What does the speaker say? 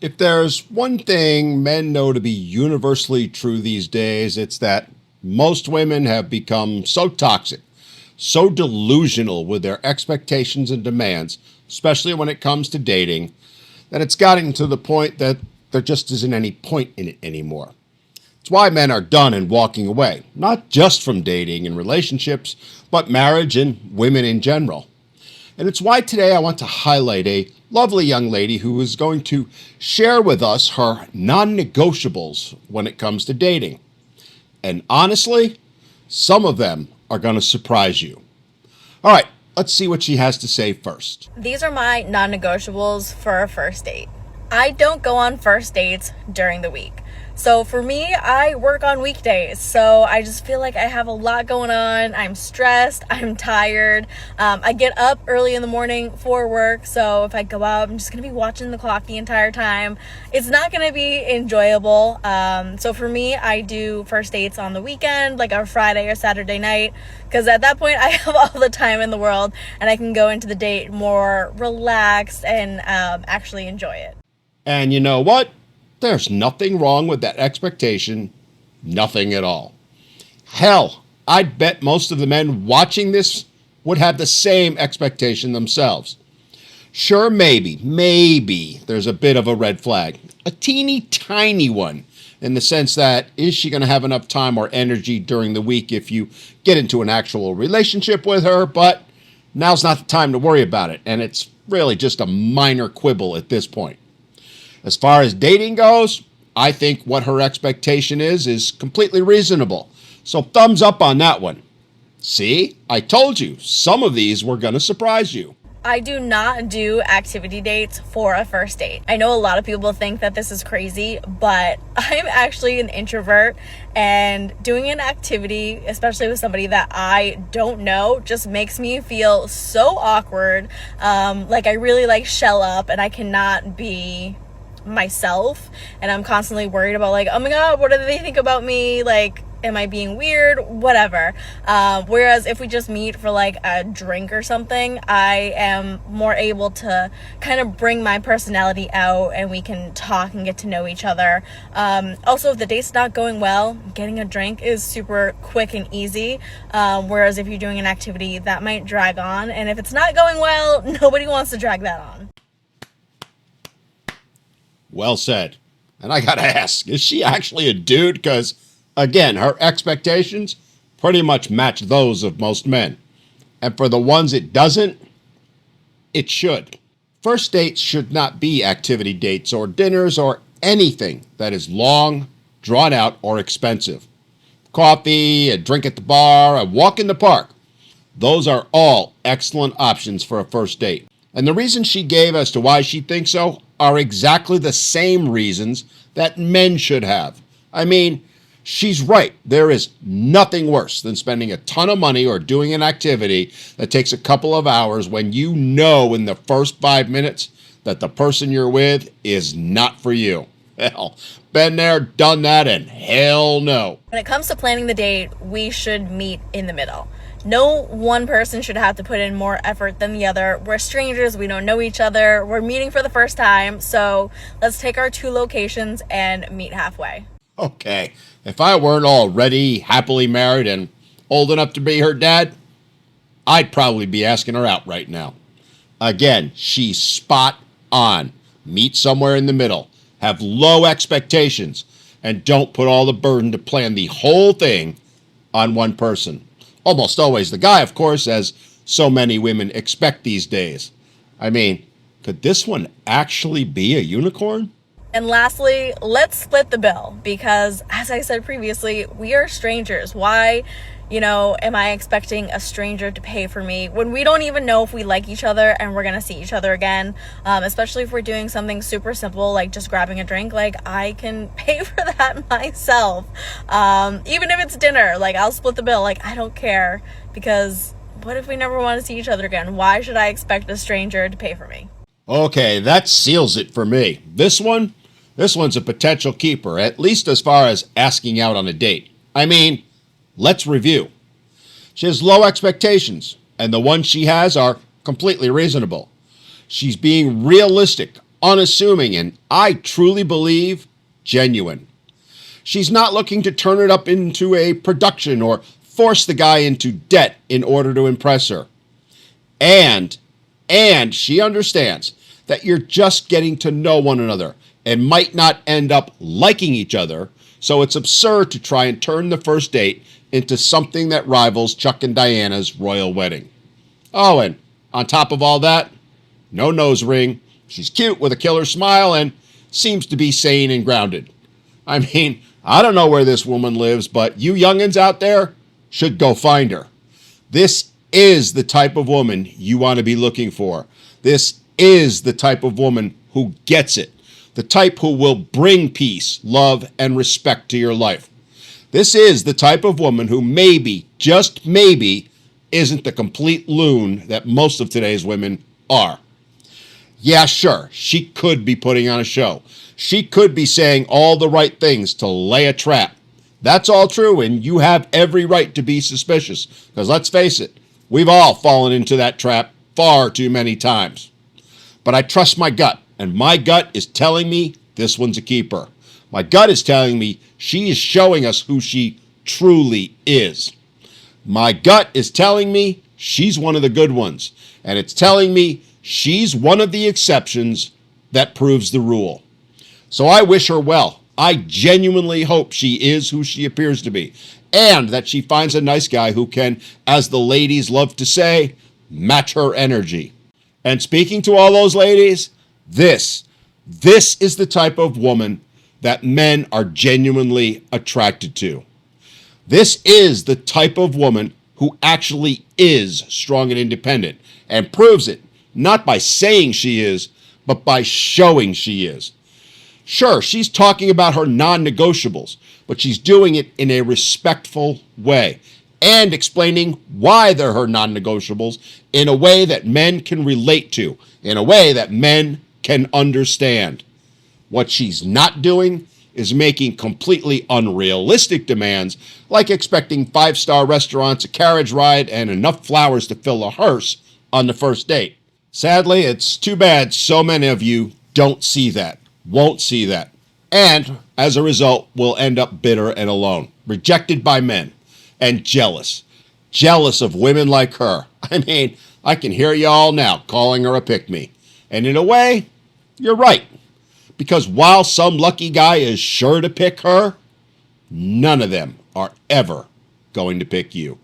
If there's one thing men know to be universally true these days, it's that most women have become so toxic, so delusional with their expectations and demands, especially when it comes to dating, that it's gotten to the point that there just isn't any point in it anymore. It's why men are done and walking away, not just from dating and relationships, but marriage and women in general. And it's why today I want to highlight a lovely young lady who is going to share with us her non-negotiables when it comes to dating. And honestly, some of them are going to surprise you. All right, let's see what she has to say first. These are my non-negotiables for a first date. I don't go on first dates during the week. So for me, I work on weekdays. So I just feel like I have a lot going on. I'm stressed. I'm tired. I get up early in the morning for work. So if I go out, I'm just going to be watching the clock the entire time. It's not going to be enjoyable. So for me, I do first dates on the weekend, like a Friday or Saturday night, because at that point I have all the time in the world and I can go into the date more relaxed and actually enjoy it. And you know what? There's nothing wrong with that expectation. Nothing at all. Hell, I'd bet most of the men watching this would have the same expectation themselves. Sure, maybe there's a bit of a red flag. A teeny tiny one, in the sense that, is she going to have enough time or energy during the week if you get into an actual relationship with her? But now's not the time to worry about it, and it's really just a minor quibble at this point. As far as dating goes, I think what her expectation is completely reasonable. So thumbs up on that one. See, I told you, some of these were going to surprise you. I do not do activity dates for a first date. I know a lot of people think that this is crazy, but I'm actually an introvert, and doing an activity, especially with somebody that I don't know, just makes me feel so awkward. Like I really shell up and I cannot be myself, and I'm constantly worried about oh my god, what do they think about me, am I being weird, whatever. Whereas if we just meet for a drink or something, I am more able to kind of bring my personality out and we can talk and get to know each other. Also, if the date's not going well, getting a drink is super quick and easy, whereas if you're doing an activity, that might drag on, and if it's not going well, nobody wants to drag that on. Well said. And I gotta ask, is she actually a dude? Because, again, her expectations pretty much match those of most men. And for the ones it doesn't, it should. First dates should not be activity dates or dinners or anything that is long, drawn out, or expensive. Coffee, a drink at the bar, a walk in the park. Those are all excellent options for a first date. And the reasons she gave as to why she thinks so are exactly the same reasons that men should have. I mean, she's right. There is nothing worse than spending a ton of money or doing an activity that takes a couple of hours when you know in the first 5 minutes that the person you're with is not for you. Hell, been there, done that, and hell no. When it comes to planning the date, we should meet in the middle. No one person should have to put in more effort than the other. We're strangers, we don't know each other, we're meeting for the first time, so let's take our two locations and meet halfway. Okay, if I weren't already happily married and old enough to be her dad, I'd probably be asking her out right now. Again, she's spot on. Meet somewhere in the middle. Have low expectations, and don't put all the burden to plan the whole thing on one person. Almost always the guy, of course, as so many women expect these days. I mean, could this one actually be a unicorn? And lastly, let's split the bill, because as I said previously, we are strangers. Why, am I expecting a stranger to pay for me when we don't even know if we like each other and we're going to see each other again? Especially if we're doing something super simple, like just grabbing a drink, I can pay for that myself. Even if it's dinner, I'll split the bill. I don't care, because what if we never want to see each other again? Why should I expect a stranger to pay for me? Okay, that seals it for me. This one's a potential keeper, at least as far as asking out on a date. I mean, let's review. She has low expectations, and the ones she has are completely reasonable. She's being realistic, unassuming, and I truly believe genuine. She's not looking to turn it up into a production or force the guy into debt in order to impress her. And she understands that you're just getting to know one another and might not end up liking each other, so it's absurd to try and turn the first date into something that rivals Chuck and Diana's royal wedding. Oh, and on top of all that, no nose ring. She's cute with a killer smile and seems to be sane and grounded. I mean, I don't know where this woman lives, but you youngins out there should go find her. This is the type of woman you want to be looking for. This is the type of woman who gets it. The type who will bring peace, love, and respect to your life. This is the type of woman who maybe, just maybe, isn't the complete loon that most of today's women are. Yeah, sure, she could be putting on a show. She could be saying all the right things to lay a trap. That's all true, and you have every right to be suspicious. Because let's face it, we've all fallen into that trap far too many times. But I trust my gut, and my gut is telling me this one's a keeper. My gut is telling me she is showing us who she truly is. My gut is telling me she's one of the good ones, and it's telling me she's one of the exceptions that proves the rule. So I wish her well. I genuinely hope she is who she appears to be, and that she finds a nice guy who can, as the ladies love to say, match her energy. And speaking to all those ladies, this is the type of woman that men are genuinely attracted to. This is the type of woman who actually is strong and independent and proves it, not by saying she is, but by showing she is. Sure, she's talking about her non-negotiables, but she's doing it in a respectful way and explaining why they're her non-negotiables in a way that men can relate to, in a way that men can understand. What she's not doing is making completely unrealistic demands, like expecting 5-star restaurants, a carriage ride, and enough flowers to fill a hearse on the first date. Sadly, it's too bad so many of you don't see that, won't see that, and as a result will end up bitter and alone, rejected by men, and jealous of women like her. I mean, I can hear y'all now calling her a pick-me. And in a way, you're right. Because while some lucky guy is sure to pick her, none of them are ever going to pick you.